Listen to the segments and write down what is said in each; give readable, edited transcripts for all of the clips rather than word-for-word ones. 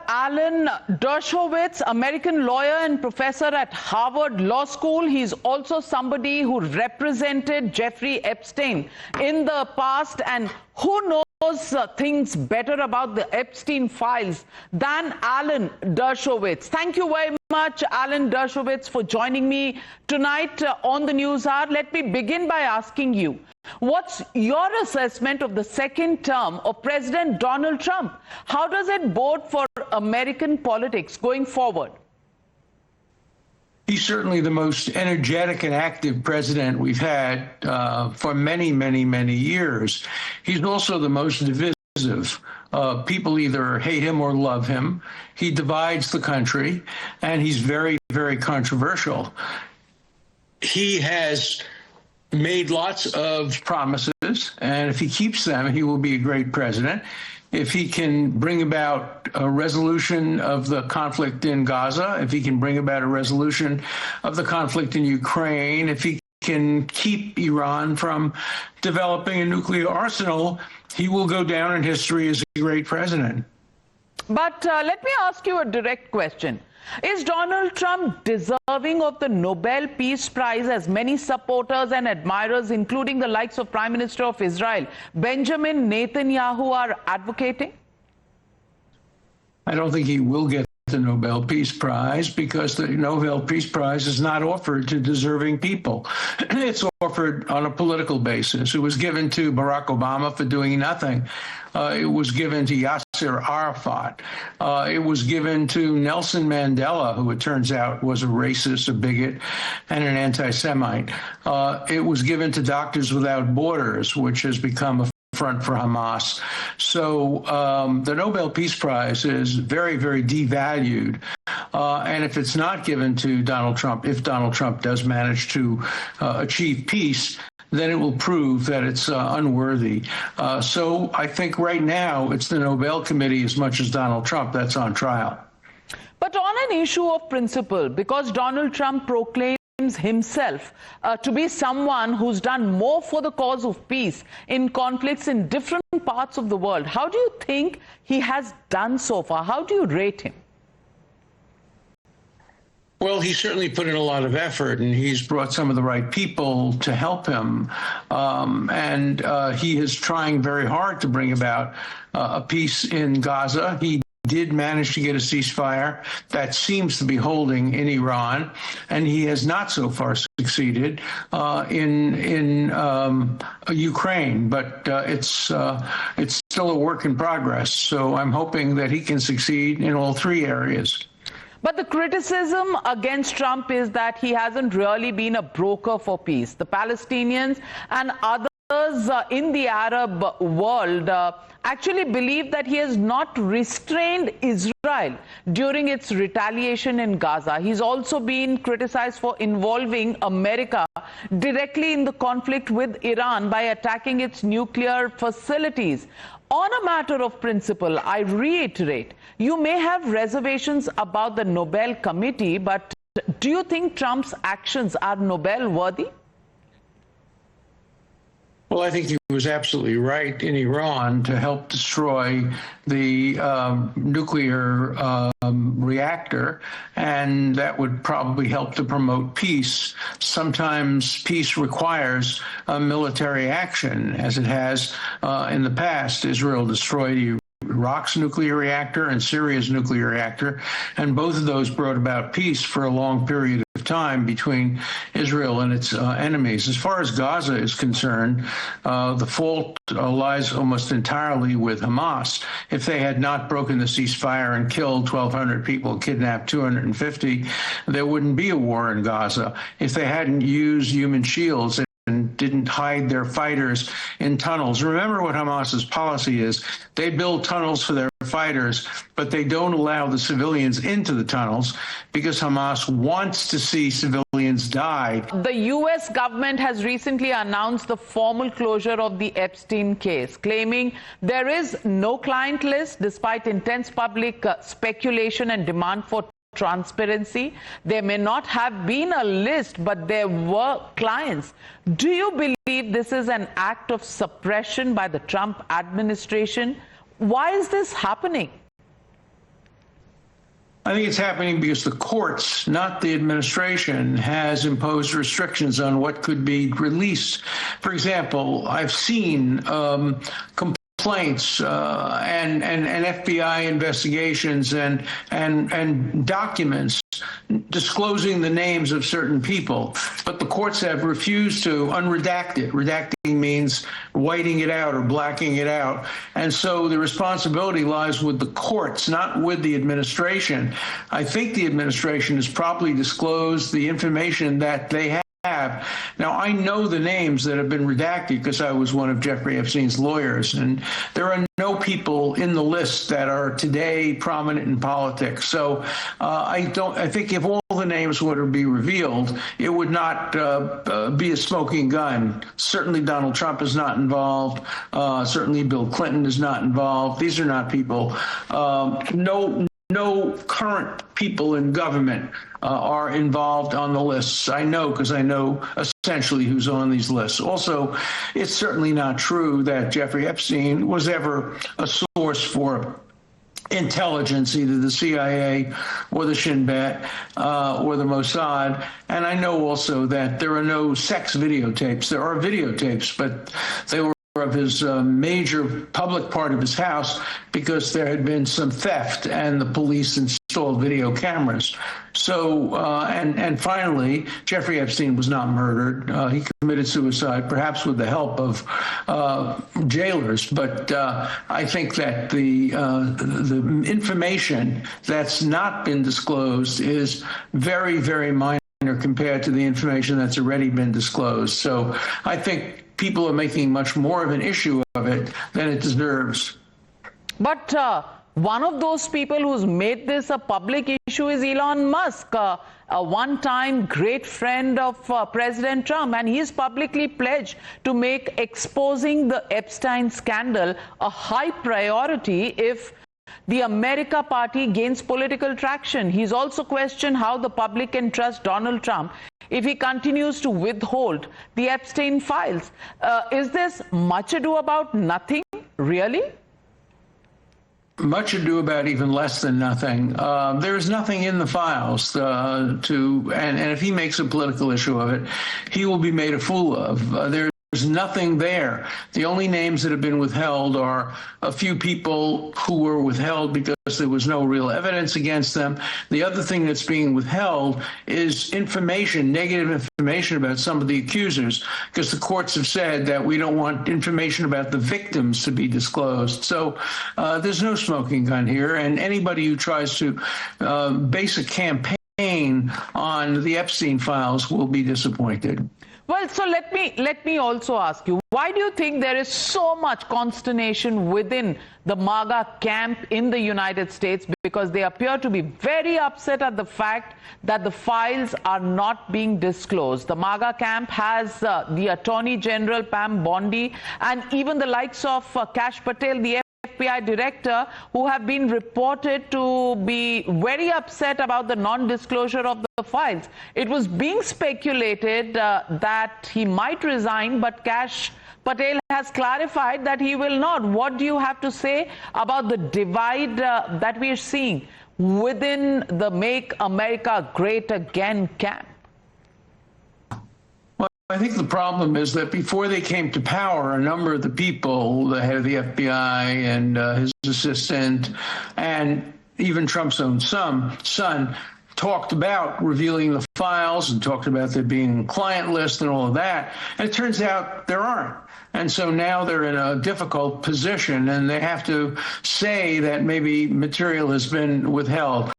Alan Dershowitz, American lawyer and professor at Harvard Law School. He's also somebody who represented Jeffrey Epstein in the past, and who knows things better about the Epstein files than Alan Dershowitz. Thank you very much, Alan Dershowitz, for joining me tonight on the News Hour. Let me begin by asking you, what's your assessment of the second term of President Donald Trump? How does it bode for American politics going forward? He's certainly the most energetic and active president we've had for many, many, many years. He's also the most divisive. People either hate him or love him. He divides the country, and he's very, very controversial. He has made lots of promises, and if he keeps them, he will be a great president. If he can bring about a resolution of the conflict in Gaza, if he can bring about a resolution of the conflict in Ukraine, if he can keep Iran from developing a nuclear arsenal, he will go down in history as a great president. But let me ask you a direct question. Is Donald Trump deserving of the Nobel Peace Prize, as many supporters and admirers, including the likes of Prime Minister of Israel, Benjamin Netanyahu, are advocating? I don't think he will get the Nobel Peace Prize, because the Nobel Peace Prize is not offered to deserving people. It's offered on a political basis. It was given to Barack Obama for doing nothing. It was given to Yasser Arafat. It was given to Nelson Mandela, who it turns out was a racist, a bigot, and an anti-Semite. It was given to Doctors Without Borders, which has become a front for Hamas. So the Nobel Peace Prize is very, very devalued. And if it's not given to Donald Trump, if Donald Trump does manage to achieve peace, then it will prove that it's unworthy. So I think right now it's the Nobel Committee as much as Donald Trump that's on trial. But on an issue of principle, because Donald Trump proclaims himself to be someone who's done more for the cause of peace in conflicts in different parts of the world, how do you think he has done so far? How do you rate him? Well, he certainly put in a lot of effort, and he's brought some of the right people to help him. And he is trying very hard to bring about a peace in Gaza. He did manage to get a ceasefire that seems to be holding in Iran, and he has not so far succeeded in Ukraine. But it's still a work in progress. So I'm hoping that he can succeed in all three areas. But the criticism against Trump is that he hasn't really been a broker for peace. The Palestinians and others in the Arab world actually believe that he has not restrained Israel during its retaliation in Gaza. He's also been criticized for involving America directly in the conflict with Iran by attacking its nuclear facilities. On a matter of principle, I reiterate, you may have reservations about the Nobel Committee, but do you think Trump's actions are Nobel worthy? Well, I think he was absolutely right in Iran to help destroy the nuclear reactor, and that would probably help to promote peace. Sometimes peace requires military action, as it has in the past. Israel destroyed Iraq's nuclear reactor and Syria's nuclear reactor, and both of those brought about peace for a long period of time between Israel and its enemies. As far as Gaza is concerned, the fault lies almost entirely with Hamas. If they had not broken the ceasefire and killed 1,200 people, kidnapped 250, there wouldn't be a war in Gaza. If they hadn't used human shields and didn't hide their fighters in tunnels. Remember what Hamas's policy is. They build tunnels for their fighters, but they don't allow the civilians into the tunnels because Hamas wants to see civilians die. The U.S. government has recently announced the formal closure of the Epstein case, claiming there is no client list despite intense public speculation and demand for transparency. There may not have been a list, but there were clients. Do you believe this is an act of suppression by the Trump administration? Why is this happening? I think it's happening because the courts, not the administration, has imposed restrictions on what could be released. For example, I've seen complaints and FBI investigations and documents disclosing the names of certain people, but the courts have refused to unredact it. Redacting means whiting it out or blacking it out, and so the responsibility lies with the courts, not with the administration. I think the administration has probably disclosed the information that they have. Now, I know the names that have been redacted because I was one of Jeffrey Epstein's lawyers, and there are no people in the list that are today prominent in politics. So I think if all the names were to be revealed, it would not be a smoking gun. Certainly Donald Trump is not involved. Certainly Bill Clinton is not involved. These are not people. No current people in government are involved on the lists. I know because I know essentially who's on these lists. Also, it's certainly not true that Jeffrey Epstein was ever a source for intelligence, either the CIA or the Shin Bet or the Mossad. And I know also that there are no sex videotapes. There are videotapes, but they were of his major public part of his house because there had been some theft and the police installed video cameras. So, and finally, Jeffrey Epstein was not murdered. He committed suicide, perhaps with the help of jailers. But I think that the information that's not been disclosed is very, very minor compared to the information that's already been disclosed. So I think people are making much more of an issue of it than it deserves. But one of those people who's made this a public issue is Elon Musk, a one-time great friend of President Trump, and he's publicly pledged to make exposing the Epstein scandal a high priority if the America Party gains political traction. He's also questioned how the public can trust Donald Trump if he continues to withhold the Epstein files. Is this much ado about nothing, really? Much ado about even less than nothing. There is nothing in the files and if he makes a political issue of it, he will be made a fool of. There's nothing there. The only names that have been withheld are a few people who were withheld because there was no real evidence against them. The other thing that's being withheld is information, negative information about some of the accusers, because the courts have said that we don't want information about the victims to be disclosed. So there's no smoking gun here, and anybody who tries to base a campaign on the Epstein files will be disappointed. Well, so let me also ask you, why do you think there is so much consternation within the MAGA camp in the United States? Because they appear to be very upset at the fact that the files are not being disclosed. The MAGA camp has the Attorney General Pam Bondi and even the likes of Kash Patel, the FBI director, who have been reported to be very upset about the non-disclosure of the files. It was being speculated that he might resign, but Kash Patel has clarified that he will not. What do you have to say about the divide that we are seeing within the Make America Great Again camp? I think the problem is that before they came to power, a number of the people, the head of the FBI and his assistant, and even Trump's own son, talked about revealing the files and talked about there being a client list and all of that. And it turns out there aren't. And so now they're in a difficult position and they have to say that maybe material has been withheld.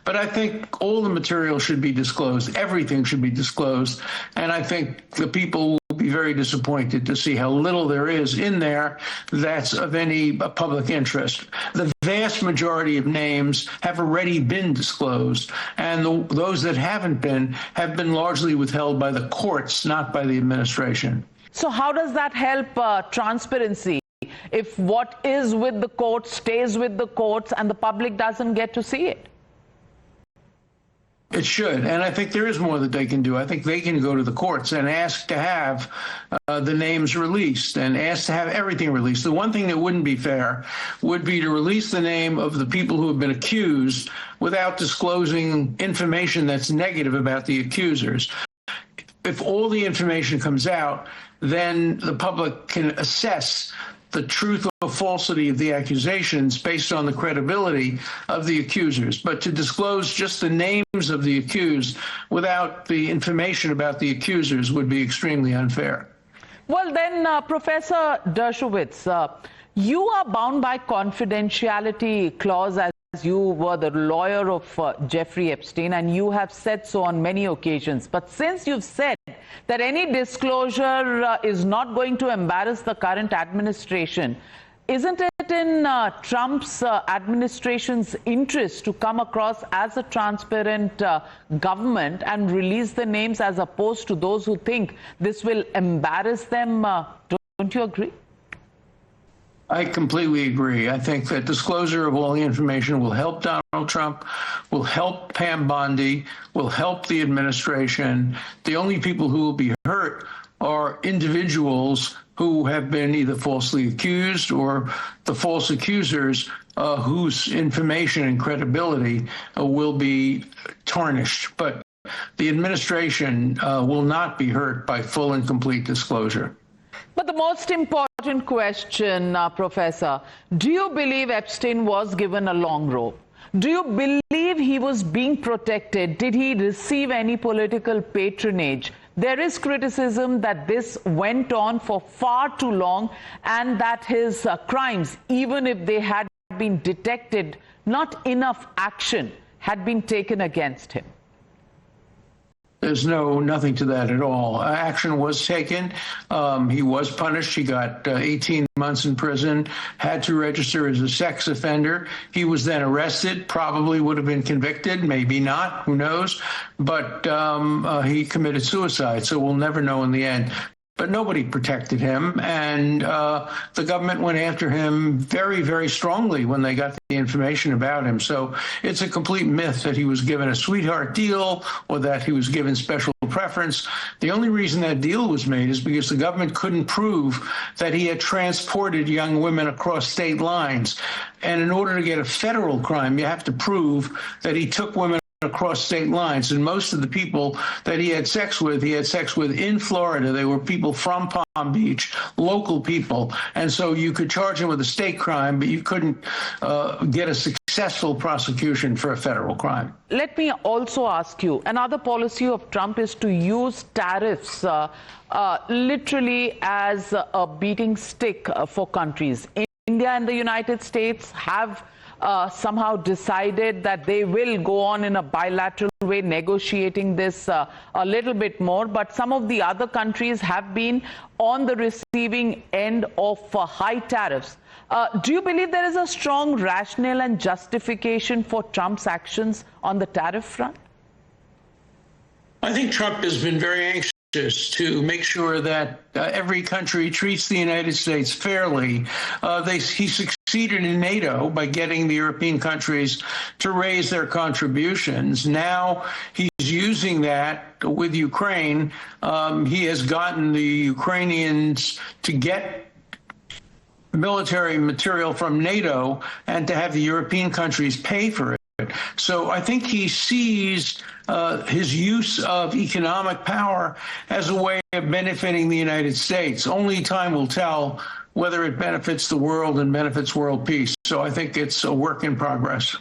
But I think all the material should be disclosed. Everything should be disclosed. And I think the people will be very disappointed to see how little there is in there that's of any public interest. The vast majority of names have already been disclosed. And those that haven't been have been largely withheld by the courts, not by the administration. So how does that help transparency? If what is with the courts stays with the courts and the public doesn't get to see it? It should, and I think there is more that they can do. I think they can go to the courts and ask to have the names released and ask to have everything released. The one thing that wouldn't be fair would be to release the name of the people who have been accused without disclosing information that's negative about the accusers. If all the information comes out, then the public can assess the truth or falsity of the accusations based on the credibility of the accusers. But to disclose just the names of the accused without the information about the accusers would be extremely unfair. Well, then, Professor Dershowitz, you are bound by confidentiality clause as you were the lawyer of Jeffrey Epstein, and you have said so on many occasions. But since you've said that any disclosure is not going to embarrass the current administration, isn't it in Trump's administration's interest to come across as a transparent government and release the names as opposed to those who think this will embarrass them? Don't you agree? I completely agree. I think that disclosure of all the information will help Donald Trump, will help Pam Bondi, will help the administration. The only people who will be hurt are individuals who have been either falsely accused or the false accusers whose information and credibility will be tarnished. But the administration will not be hurt by full and complete disclosure. But the most important question, Professor, do you believe Epstein was given a long rope? Do you believe he was being protected? Did he receive any political patronage? There is criticism that this went on for far too long and that his crimes, even if they had been detected, not enough action had been taken against him. There's nothing to that at all. Action was taken. He was punished. He got 18 months in prison, had to register as a sex offender. He was then arrested, probably would have been convicted, maybe not, who knows. But he committed suicide, so we'll never know in the end. But nobody protected him, and the government went after him very, very strongly when they got the information about him. So it's a complete myth that he was given a sweetheart deal or that he was given special preference. The only reason that deal was made is because the government couldn't prove that he had transported young women across state lines. And in order to get a federal crime, you have to prove that he took women across state lines, and most of the people that he had sex with in Florida. They were people from Palm Beach, local people, and so you could charge him with a state crime, but you couldn't get a successful prosecution for a federal crime. Let me also ask you, another policy of Trump is to use tariffs literally as a beating stick for countries. India and the United States have somehow decided that they will go on in a bilateral way negotiating this a little bit more, but some of the other countries have been on the receiving end of high tariffs. Do you believe there is a strong rationale and justification for Trump's actions on the tariff front? I think Trump has been very anxious to make sure that every country treats the United States fairly. He succeeded in NATO by getting the European countries to raise their contributions. Now he's using that with Ukraine. He has gotten the Ukrainians to get military material from NATO and to have the European countries pay for it. So I think he sees his use of economic power as a way of benefiting the United States. Only time will tell whether it benefits the world and benefits world peace. So I think it's a work in progress.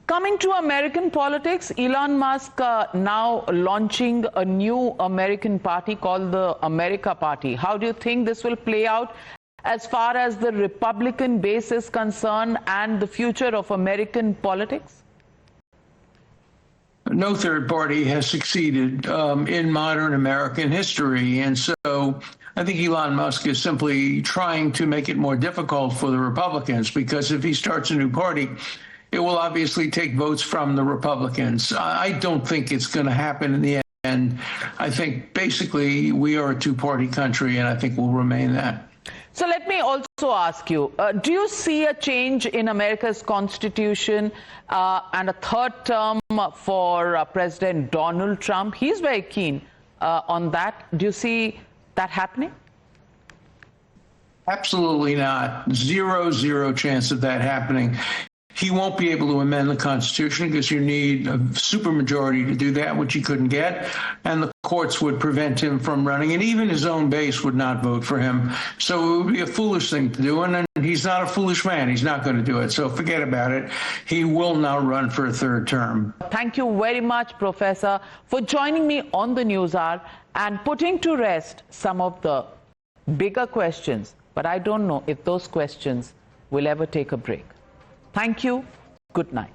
Coming to American politics, Elon Musk now launching a new American party called the America Party. How do you think this will play out as far as the Republican base is concerned and the future of American politics? No third party has succeeded in modern American history. And so I think Elon Musk is simply trying to make it more difficult for the Republicans, because if he starts a new party, it will obviously take votes from the Republicans. I don't think it's going to happen in the end. I think basically we are a two-party country, and I think we'll remain that. So let me also ask you, do you see a change in America's constitution and a third term for President Donald Trump. He's very keen on that. Do you see that happening? Absolutely not. Zero chance of that happening. He won't be able to amend the Constitution because you need a supermajority to do that, which he couldn't get, and the courts would prevent him from running, and even his own base would not vote for him. So it would be a foolish thing to do, and he's not a foolish man. He's not going to do it. So forget about it. He will not run for a third term. Thank you very much, Professor, for joining me on the News Hour and putting to rest some of the bigger questions. But I don't know if those questions will ever take a break. Thank you. Good night.